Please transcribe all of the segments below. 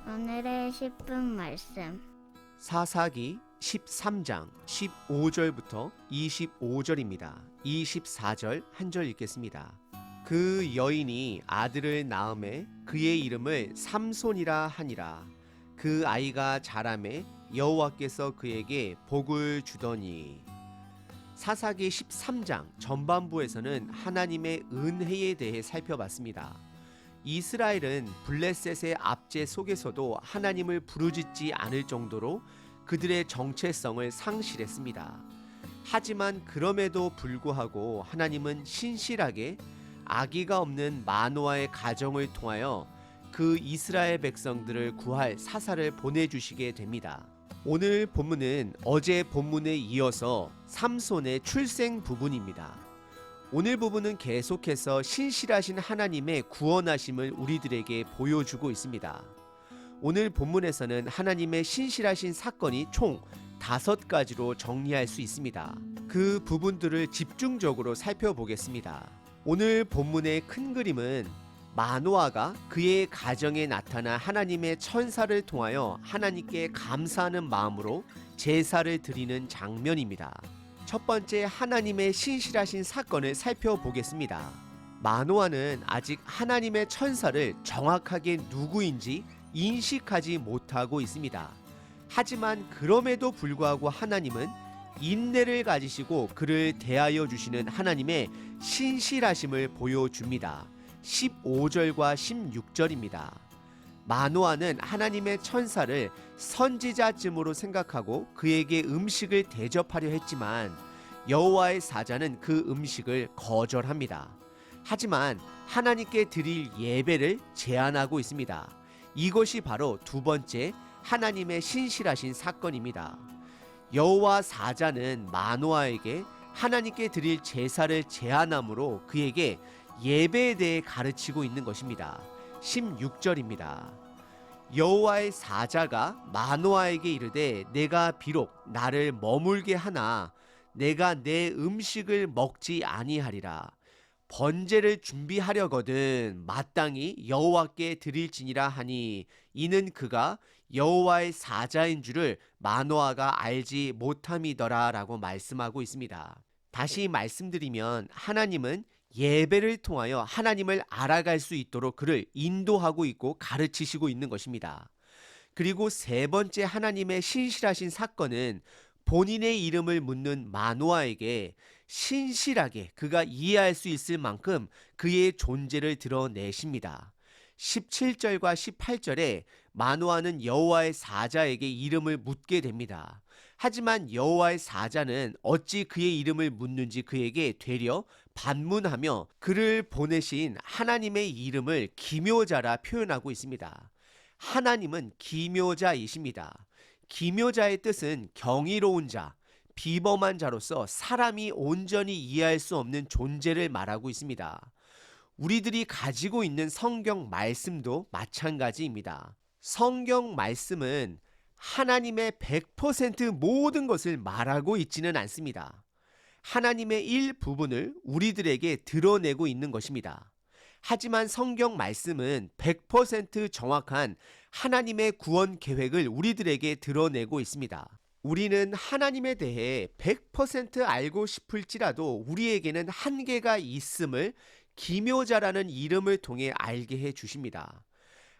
오늘의 10분 말씀. 사사기 13장 15절부터 25절입니다. 24절 한 절 읽겠습니다. 그 여인이 아들을 낳음에 그의 이름을 삼손이라 하니라. 그 아이가 자라매 여호와께서 그에게 복을 주더니. 사사기 13장 전반부에서는 하나님의 은혜에 대해 살펴봤습니다. 이스라엘은 블레셋의 압제 속에서도 하나님을 부르짖지 않을 정도로 그들의 정체성을 상실했습니다. 하지만 그럼에도 불구하고 하나님은 신실하게 아기가 없는 마노아의 가정을 통하여 그 이스라엘 백성들을 구할 사사를 보내주시게 됩니다. 오늘 본문은 어제 본문에 이어서 삼손의 출생 부분입니다. 오늘 부분은 계속해서 신실하신 하나님의 구원하심을 우리들에게 보여주고 있습니다. 오늘 본문에서는 하나님의 신실하신 사건이 총 5가지로 정리할 수 있습니다. 그 부분들을 집중적으로 살펴보겠습니다. 오늘 본문의 큰 그림은 마노아가 그의 가정에 나타난 하나님의 천사를 통하여 하나님께 감사하는 마음으로 제사를 드리는 장면입니다. 첫 번째 하나님의 신실하신 사건을 살펴보겠습니다. 마노아는 아직 하나님의 천사를 정확하게 누구인지 인식하지 못하고 있습니다. 하지만 그럼에도 불구하고 하나님은 인내를 가지시고 그를 대하여 주시는 하나님의 신실하심을 보여줍니다. 15절과 16절입니다. 마노아는 하나님의 천사를 선지자쯤으로 생각하고 그에게 음식을 대접하려 했지만 여호와의 사자는 그 음식을 거절합니다. 하지만 하나님께 드릴 예배를 제안하고 있습니다. 이것이 바로 두 번째 하나님의 신실하신 사건입니다. 여호와 사자는 마노아에게 하나님께 드릴 제사를 제안함으로 그에게 예배에 대해 가르치고 있는 것입니다. 16절입니다. 여호와의 사자가 마노아에게 이르되 내가 비록 나를 머물게 하나 내가 내 음식을 먹지 아니하리라. 번제를 준비하려거든 마땅히 여호와께 드릴지니라 하니 이는 그가 여호와의 사자인 줄을 마노아가 알지 못함이더라 라고 말씀하고 있습니다. 다시 말씀드리면 하나님은 예배를 통하여 하나님을 알아갈 수 있도록 그를 인도하고 있고 가르치시고 있는 것입니다. 그리고 세 번째 하나님의 신실하신 사건은 본인의 이름을 묻는 마노아에게 신실하게 그가 이해할 수 있을 만큼 그의 존재를 드러내십니다. 17절과 18절에 마노아는 여호와의 사자에게 이름을 묻게 됩니다. 하지만 여호와의 사자는 어찌 그의 이름을 묻는지 그에게 되려 반문하며 그를 보내신 하나님의 이름을 기묘자라 표현하고 있습니다. 하나님은 기묘자이십니다. 기묘자의 뜻은 경이로운 자, 비범한 자로서 사람이 온전히 이해할 수 없는 존재를 말하고 있습니다. 우리들이 가지고 있는 성경 말씀도 마찬가지입니다. 성경 말씀은 하나님의 100% 모든 것을 말하고 있지는 않습니다. 하나님의 일부분을 우리들에게 드러내고 있는 것입니다. 하지만 성경 말씀은 100% 정확한 하나님의 구원 계획을 우리들에게 드러내고 있습니다. 우리는 하나님에 대해 100% 알고 싶을지라도 우리에게는 한계가 있음을 기묘자라는 이름을 통해 알게 해 주십니다.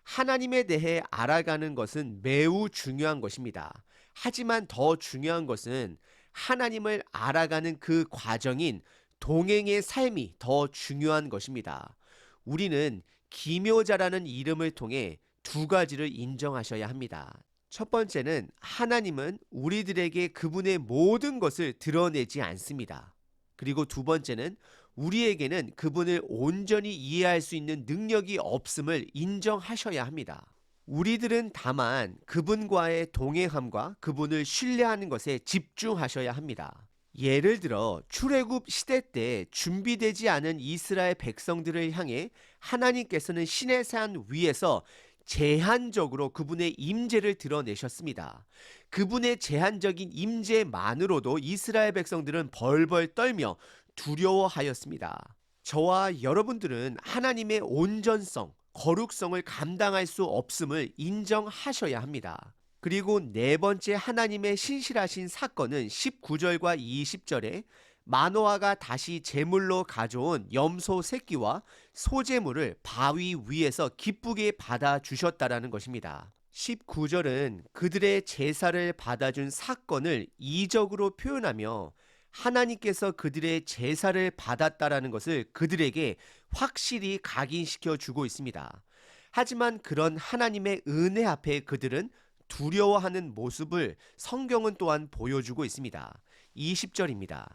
하나님에 대해 알아가는 것은 매우 중요한 것입니다. 하지만 더 중요한 것은 하나님을 알아가는 그 과정인 동행의 삶이 더 중요한 것입니다. 우리는 기묘자라는 이름을 통해 두 가지를 인정하셔야 합니다. 첫 번째는 하나님은 우리들에게 그분의 모든 것을 드러내지 않습니다. 그리고 두 번째는 우리에게는 그분을 온전히 이해할 수 있는 능력이 없음을 인정하셔야 합니다. 우리들은 다만 그분과의 동행함과 그분을 신뢰하는 것에 집중하셔야 합니다. 예를 들어 출애굽 시대 때 준비되지 않은 이스라엘 백성들을 향해 하나님께서는 시내산 위에서 제한적으로 그분의 임재를 드러내셨습니다. 그분의 제한적인 임재만으로도 이스라엘 백성들은 벌벌 떨며 두려워하였습니다. 저와 여러분들은 하나님의 온전성, 거룩성을 감당할 수 없음을 인정하셔야 합니다. 그리고 네 번째 하나님의 신실하신 사건은 19절과 20절에 마노아가 다시 제물로 가져온 염소 새끼와 소제물을 바위 위에서 기쁘게 받아주셨다라는 것입니다. 19절은 그들의 제사를 받아준 사건을 이적으로 표현하며 하나님께서 그들의 제사를 받았다라는 것을 그들에게 확실히 각인시켜 주고 있습니다. 하지만 그런 하나님의 은혜 앞에 그들은 두려워하는 모습을 성경은 또한 보여주고 있습니다. 20절입니다.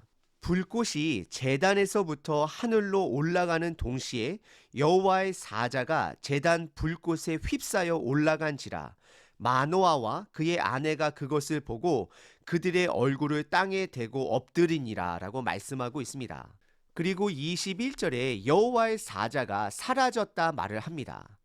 불꽃이 제단에서부터 하늘로 올라가는 동시에 여호와의 사자가 제단 불꽃에 휩싸여 올라간지라 마노아와 그의 아내가 그것을 보고 그들의 얼굴을 땅에 대고 엎드리니라 라고 말씀하고 있습니다. 그리고 21절에 여호와의 사자가 사라졌다 말을 합니다.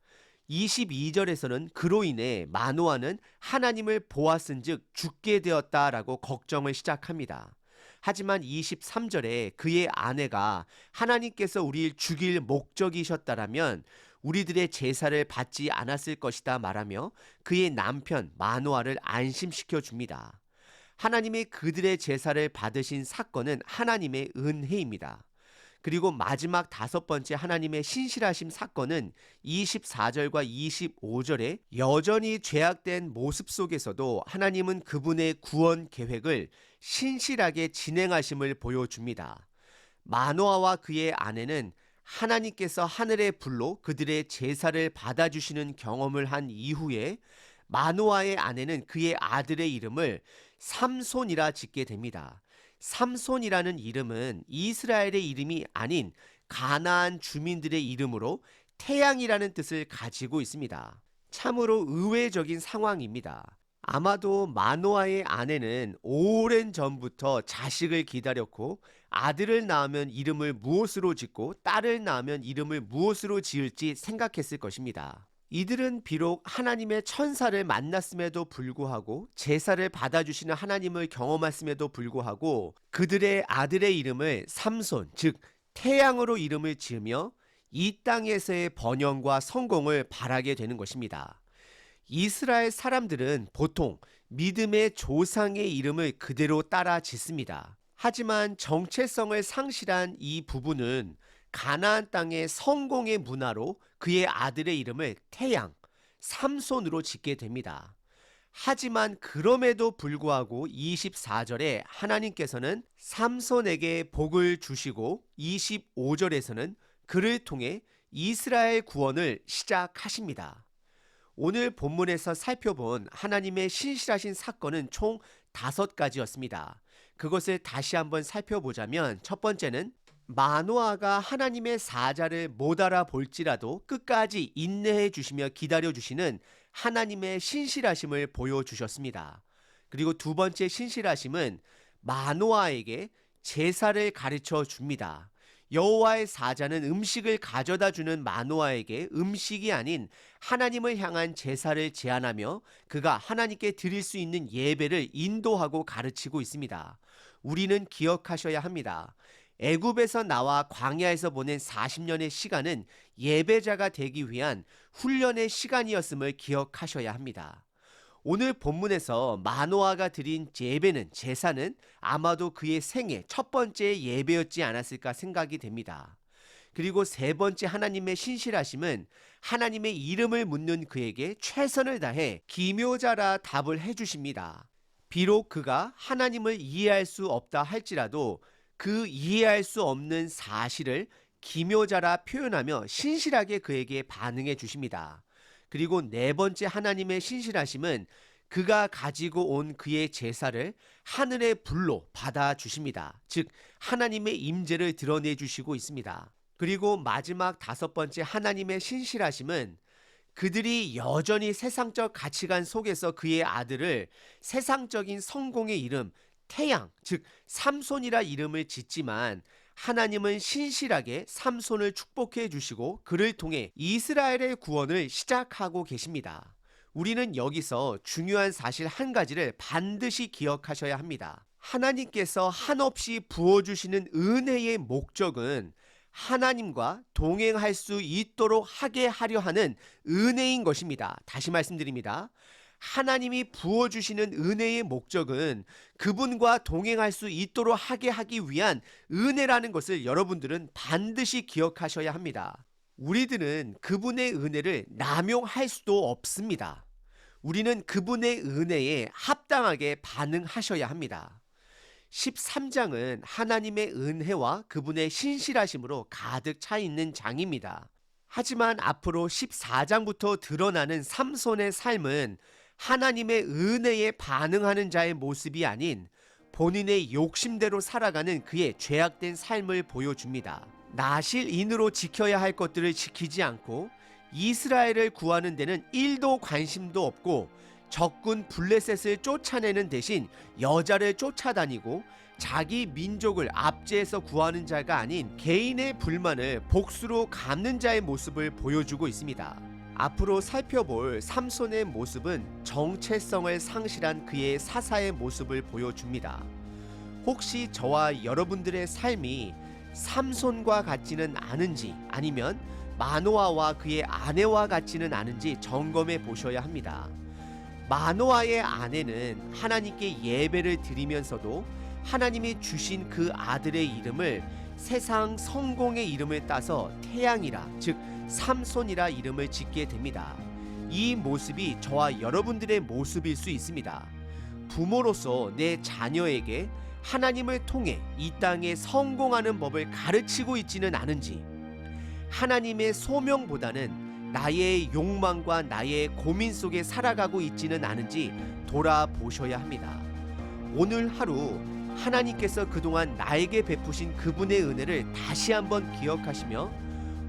22절에서는 그로 인해 마노아는 하나님을 보았은즉 죽게 되었다라고 걱정을 시작합니다. 하지만 23절에 그의 아내가 하나님께서 우리를 죽일 목적이셨다라면 우리들의 제사를 받지 않았을 것이다 말하며 그의 남편 마노아를 안심시켜 줍니다. 하나님이 그들의 제사를 받으신 사건은 하나님의 은혜입니다. 그리고 마지막 다섯 번째 하나님의 신실하심 사건은 24절과 25절에 여전히 죄악된 모습 속에서도 하나님은 그분의 구원 계획을 신실하게 진행하심을 보여줍니다. 마노아와 그의 아내는 하나님께서 하늘의 불로 그들의 제사를 받아주시는 경험을 한 이후에 마노아의 아내는 그의 아들의 이름을 삼손이라 짓게 됩니다. 삼손이라는 이름은 이스라엘의 이름이 아닌 가나안 주민들의 이름으로 태양이라는 뜻을 가지고 있습니다. 참으로 의외적인 상황입니다. 아마도 마노아의 아내는 오랜 전부터 자식을 기다렸고 아들을 낳으면 이름을 무엇으로 짓고 딸을 낳으면 이름을 무엇으로 지을지 생각했을 것입니다. 이들은 비록 하나님의 천사를 만났음에도 불구하고 제사를 받아주시는 하나님을 경험했음에도 불구하고 그들의 아들의 이름을 삼손, 즉 태양으로 이름을 지으며 이 땅에서의 번영과 성공을 바라게 되는 것입니다. 이스라엘 사람들은 보통 믿음의 조상의 이름을 그대로 따라 짓습니다. 하지만 정체성을 상실한 이 부부는 가나안 땅의 성공의 문화로 그의 아들의 이름을 태양, 삼손으로 짓게 됩니다. 하지만 그럼에도 불구하고 24절에 하나님께서는 삼손에게 복을 주시고 25절에서는 그를 통해 이스라엘 구원을 시작하십니다. 오늘 본문에서 살펴본 하나님의 신실하신 사건은 총 5가지였습니다. 그것을 다시 한번 살펴보자면 첫 번째는 마노아가 하나님의 사자를 못 알아볼지라도 끝까지 인내해 주시며 기다려 주시는 하나님의 신실하심을 보여주셨습니다. 그리고 두 번째 신실하심은 마노아에게 제사를 가르쳐 줍니다. 여호와의 사자는 음식을 가져다 주는 마노아에게 음식이 아닌 하나님을 향한 제사를 제안하며 그가 하나님께 드릴 수 있는 예배를 인도하고 가르치고 있습니다. 우리는 기억하셔야 합니다. 애굽에서 나와 광야에서 보낸 40년의 시간은 예배자가 되기 위한 훈련의 시간이었음을 기억하셔야 합니다. 오늘 본문에서 마노아가 드린 예배는 제사는 아마도 그의 생애 첫 번째 예배였지 않았을까 생각이 됩니다. 그리고 세 번째 하나님의 신실하심은 하나님의 이름을 묻는 그에게 최선을 다해 기묘자라 답을 해주십니다. 비록 그가 하나님을 이해할 수 없다 할지라도 그 이해할 수 없는 사실을 기묘자라 표현하며 신실하게 그에게 반응해 주십니다. 그리고 네 번째 하나님의 신실하심은 그가 가지고 온 그의 제사를 하늘의 불로 받아 주십니다. 즉 하나님의 임재를 드러내 주시고 있습니다. 그리고 마지막 다섯 번째 하나님의 신실하심은 그들이 여전히 세상적 가치관 속에서 그의 아들을 세상적인 성공의 이름 태양, 즉 삼손이라 이름을 짓지만 하나님은 신실하게 삼손을 축복해 주시고 그를 통해 이스라엘의 구원을 시작하고 계십니다. 우리는 여기서 중요한 사실 한 가지를 반드시 기억하셔야 합니다. 하나님께서 한없이 부어주시는 은혜의 목적은 하나님과 동행할 수 있도록 하게 하려 하는 은혜인 것입니다. 다시 말씀드립니다. 하나님이 부어주시는 은혜의 목적은 그분과 동행할 수 있도록 하게 하기 위한 은혜라는 것을 여러분들은 반드시 기억하셔야 합니다. 우리들은 그분의 은혜를 남용할 수도 없습니다. 우리는 그분의 은혜에 합당하게 반응하셔야 합니다. 13장은 하나님의 은혜와 그분의 신실하심으로 가득 차 있는 장입니다. 하지만 앞으로 14장부터 드러나는 삼손의 삶은 하나님의 은혜에 반응하는 자의 모습이 아닌 본인의 욕심대로 살아가는 그의 죄악된 삶을 보여줍니다. 나실인으로 지켜야 할 것들을 지키지 않고 이스라엘을 구하는 데는 1도 관심도 없고 적군 블레셋을 쫓아내는 대신 여자를 쫓아다니고 자기 민족을 압제해서 구하는 자가 아닌 개인의 불만을 복수로 갚는 자의 모습을 보여주고 있습니다. 앞으로 살펴볼 삼손의 모습은 정체성을 상실한 그의 사사의 모습을 보여줍니다. 혹시 저와 여러분들의 삶이 삼손과 같지는 않은지 아니면 마노아와 그의 아내와 같지는 않은지 점검해 보셔야 합니다. 마노아의 아내는 하나님께 예배를 드리면서도 하나님이 주신 그 아들의 이름을 세상 성공의 이름을 따서 태양이라 즉 삼손이라 이름을 짓게 됩니다. 이 모습이 저와 여러분들의 모습일 수 있습니다. 부모로서 내 자녀에게 하나님을 통해 이 땅에 성공하는 법을 가르치고 있지는 않은지, 하나님의 소명보다는 나의 욕망과 나의 고민 속에 살아가고 있지는 않은지 돌아보셔야 합니다. 오늘 하루 하나님께서 그동안 나에게 베푸신 그분의 은혜를 다시 한번 기억하시며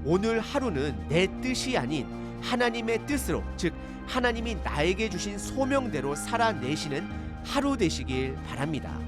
오늘 하루는 내 뜻이 아닌 하나님의 뜻으로, 즉 하나님이 나에게 주신 소명대로 살아내시는 하루 되시길 바랍니다.